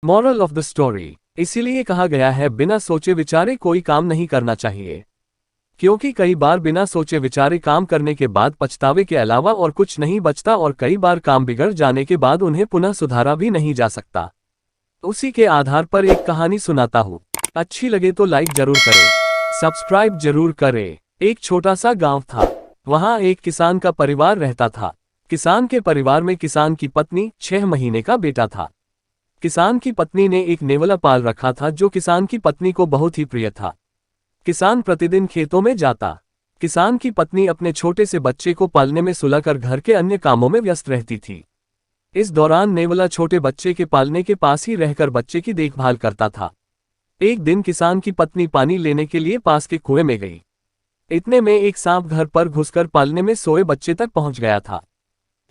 Moral of the story, इसीलिए कहा गया है बिना सोचे विचारे कोई काम नहीं करना चाहिए, क्योंकि कई बार बिना सोचे विचारे काम करने के बाद पछतावे के अलावा और कुछ नहीं बचता और कई बार काम बिगड़ जाने के बाद उन्हें पुनः सुधारा भी नहीं जा सकता। उसी के आधार पर एक कहानी सुनाता हूँ। अच्छी लगे तो लाइक जरूर करें, सब्सक्राइब जरूर करें। एक छोटा सा गांव था। वहां एक किसान का परिवार रहता था। किसान के परिवार में किसान की पत्नी, 6 महीने का बेटा था। किसान की पत्नी ने एक नेवला पाल रखा था जो किसान की पत्नी को बहुत ही प्रिय था। किसान प्रतिदिन खेतों में जाता। किसान की पत्नी अपने छोटे से बच्चे को पालने में सुलाकर घर के अन्य कामों में व्यस्त रहती थी। इस दौरान नेवला छोटे बच्चे के पालने के पास ही रहकर बच्चे की देखभाल करता था। एक दिन किसान की पत्नी पानी लेने के लिए पास के कुएं में गई। इतने में एक सांप घर पर घुसकर पालने में सोए बच्चे तक पहुंच गया था।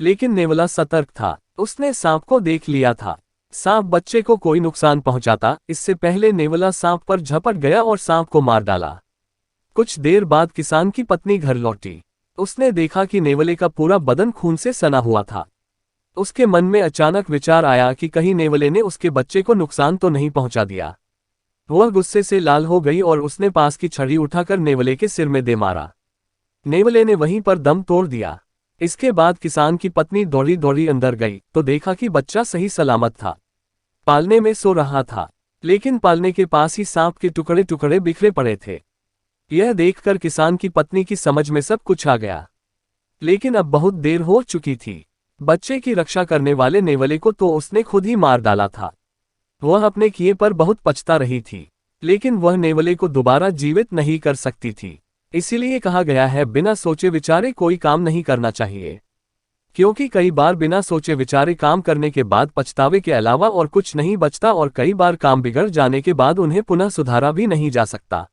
लेकिन नेवला सतर्क था। उसने सांप को देख लिया था। सांप बच्चे को कोई नुकसान पहुंचाता इससे पहले नेवला सांप पर झपट गया और सांप को मार डाला। कुछ देर बाद किसान की पत्नी घर लौटी। उसने देखा कि नेवले का पूरा बदन खून से सना हुआ था। उसके मन में अचानक विचार आया कि कहीं नेवले ने उसके बच्चे को नुकसान तो नहीं पहुंचा दिया। वह गुस्से से लाल हो गई और उसने पास की छड़ी उठाकर नेवले के सिर में दे मारा। नेवले ने वहीं पर दम तोड़ दिया। इसके बाद किसान की पत्नी दौड़ी दौड़ी अंदर गई तो देखा कि बच्चा सही सलामत था, पालने में सो रहा था। लेकिन पालने के पास ही सांप के टुकड़े टुकड़े बिखरे पड़े थे। यह देखकर किसान की पत्नी की समझ में सब कुछ आ गया। लेकिन अब बहुत देर हो चुकी थी। बच्चे की रक्षा करने वाले नेवले को तो उसने खुद ही मार डाला था। वह अपने किए पर बहुत पछता रही थी, लेकिन वह नेवले को दोबारा जीवित नहीं कर सकती थी। इसीलिए कहा गया है बिना सोचे विचारे कोई काम नहीं करना चाहिए, क्योंकि कई बार बिना सोचे विचारे काम करने के बाद पछतावे के अलावा और कुछ नहीं बचता और कई बार काम बिगड़ जाने के बाद उन्हें पुनः सुधारा भी नहीं जा सकता।